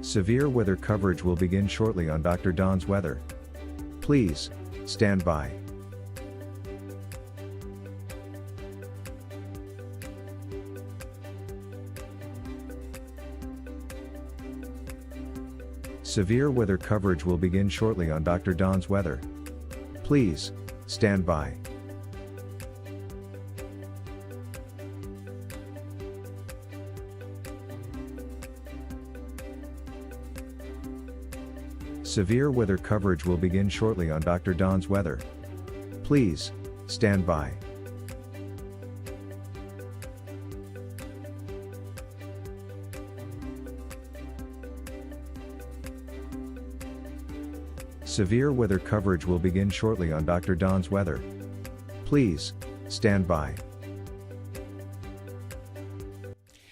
Severe weather coverage will begin shortly on Dr. Don's weather. Please, stand by. Severe weather coverage will begin shortly on Dr. Don's weather. Please, stand by. Severe weather coverage will begin shortly on Dr. Don's weather. Please, stand by. Severe weather coverage will begin shortly on Dr. Don's weather. Please, stand by.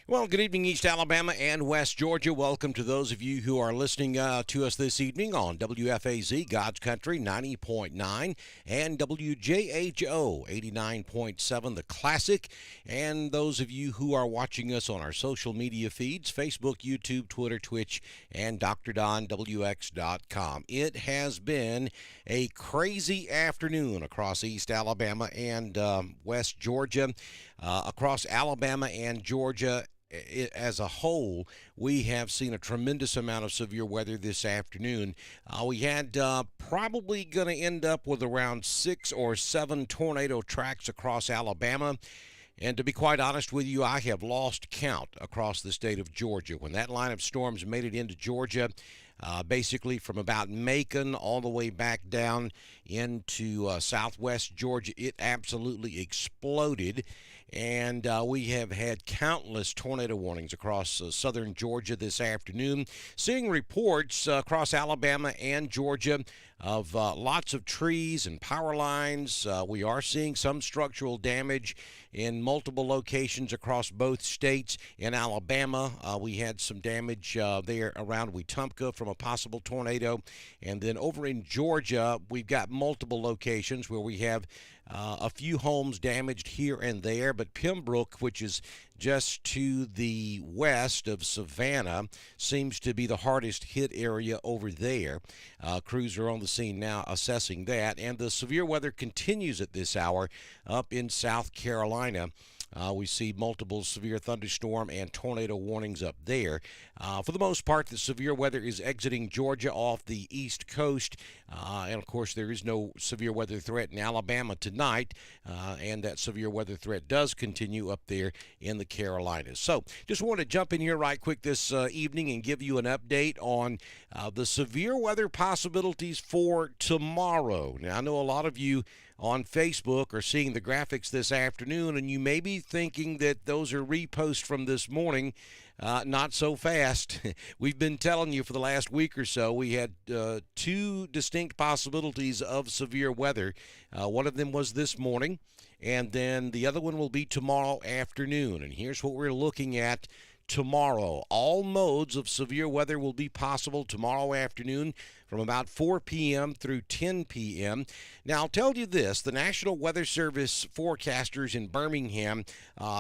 Well, good evening, East Alabama and West Georgia. Welcome to those of you who are listening to us this evening on WFAZ, God's Country 90.9, and WJHO 89.7, The Classic. And those of you who are watching us on our social media feeds, Facebook, YouTube, Twitter, Twitch, and DrDonWX.com. It has been a crazy afternoon across East Alabama and West Georgia. Across Alabama and Georgia, as a whole, we have seen a tremendous amount of severe weather this afternoon. We had probably going to end up with around 6 or 7 tornado tracks across Alabama. And to be quite honest with you, I have lost count across the state of Georgia. When that line of storms made it into Georgia, basically from about Macon all the way back down into southwest Georgia, it absolutely exploded. And we have had countless tornado warnings across southern Georgia this afternoon. Seeing reports across Alabama and Georgia of lots of trees and power lines. We are seeing some structural damage in multiple locations across both states. In Alabama, we had some damage there around Wetumpka from a possible tornado. And then over in Georgia, we've got multiple locations where we have a few homes damaged here and there, but Pembroke, which is just to the west of Savannah, seems to be the hardest hit area over there. Crews are on the scene now assessing that, and the severe weather continues at this hour up in South Carolina. We see multiple severe thunderstorm and tornado warnings up there. For the most part, the severe weather is exiting Georgia off the east coast. And, of course, there is no severe weather threat in Alabama tonight. And that severe weather threat does continue up there in the Carolinas. So just want to jump in here right quick this evening and give you an update on the severe weather possibilities for tomorrow. Now, I know a lot of you on Facebook are seeing the graphics this afternoon, and you may be thinking that those are reposts from this morning. Not so fast. We've been telling you for the last week or so we had 2 distinct possibilities of severe weather. One of them was this morning, and then the other one will be tomorrow afternoon. And here's what we're looking at tomorrow. All modes of severe weather will be possible tomorrow afternoon from about 4 p.m. through 10 p.m. Now, I'll tell you this, the National Weather Service forecasters in Birmingham,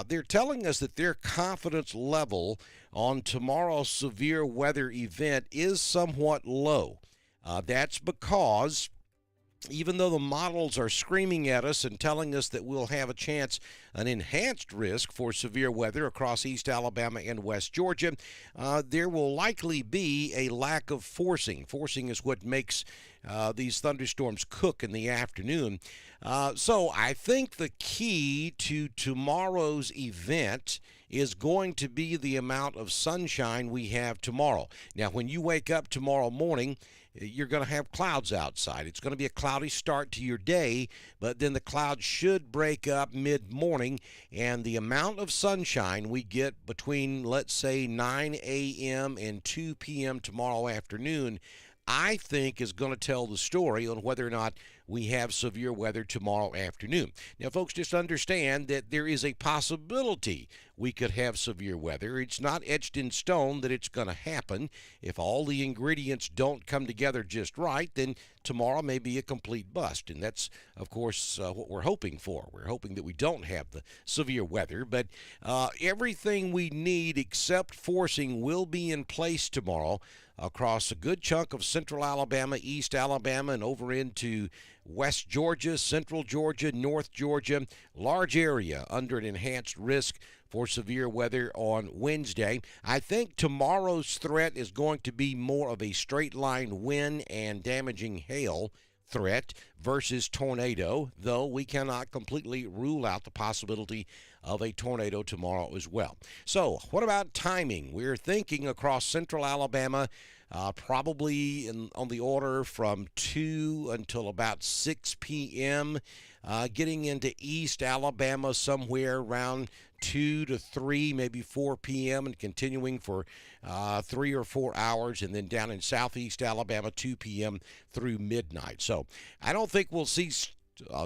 they're telling us that their confidence level on tomorrow's severe weather event is somewhat low. That's because even though the models are screaming at us and telling us that we'll have a chance, an enhanced risk for severe weather across East Alabama and West Georgia, there will likely be a lack of forcing. Forcing is what makes these thunderstorms cook in the afternoon. So I think the key to tomorrow's event is going to be the amount of sunshine we have tomorrow. Now, when you wake up tomorrow morning, you're going to have clouds outside. It's going to be a cloudy start to your day, but then the clouds should break up mid-morning, and the amount of sunshine we get between, let's say, 9 a.m. and 2 p.m. tomorrow afternoon, I think is going to tell the story on whether or not we have severe weather tomorrow afternoon. Now, folks, just understand that there is a possibility we could have severe weather. It's not etched in stone that it's going to happen. If all the ingredients don't come together just right, then tomorrow may be a complete bust. And that's, of course, what we're hoping for. We're hoping that we don't have the severe weather. But everything we need except forcing will be in place tomorrow across a good chunk of central Alabama, east Alabama, and over into west Georgia, central Georgia, north Georgia. Large area under an enhanced risk for severe weather on Wednesday. I think tomorrow's threat is going to be more of a straight line wind and damaging hail threat versus tornado, though we cannot completely rule out the possibility of a tornado tomorrow as well. So what about timing? We're thinking across central Alabama, probably on the order from 2 until about 6 p.m., getting into east Alabama somewhere around 2 to 3, maybe 4 p.m., and continuing for 3 or 4 hours, and then down in southeast Alabama, 2 p.m. through midnight. So I don't think we'll see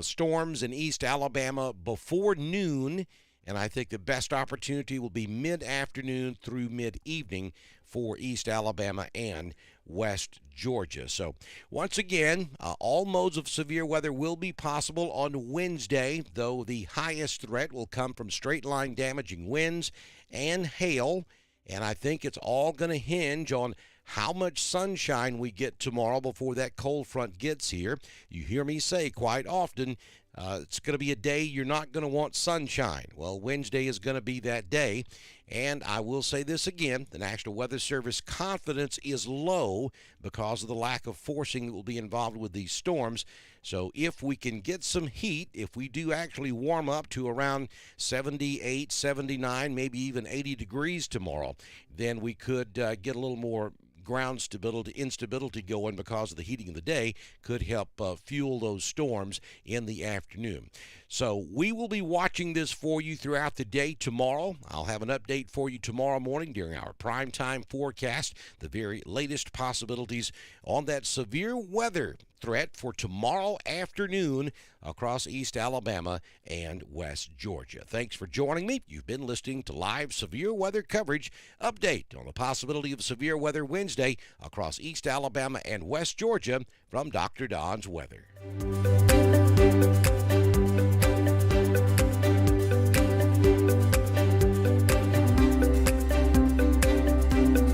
storms in east Alabama before noon, and I think the best opportunity will be mid-afternoon through mid-evening for east Alabama and west Georgia. So once again, all modes of severe weather will be possible on Wednesday, though the highest threat will come from straight-line damaging winds and hail, and I think it's all going to hinge on how much sunshine we get tomorrow before that cold front gets here. You hear me say quite often, it's going to be a day you're not going to want sunshine. Well, Wednesday is going to be that day. And I will say this again, the National Weather Service confidence is low because of the lack of forcing that will be involved with these storms. So if we can get some heat, if we do actually warm up to around 78, 79, maybe even 80 degrees tomorrow, then we could get a little more ground instability going because of the heating of the day could help fuel those storms in the afternoon. So we will be watching this for you throughout the day tomorrow. I'll have an update for you tomorrow morning during our primetime forecast, the very latest possibilities on that severe weather threat for tomorrow afternoon across East Alabama and West Georgia. Thanks for joining me. You've been listening to live severe weather coverage update on the possibility of severe weather Wednesday across East Alabama and West Georgia from Dr. Don's Weather.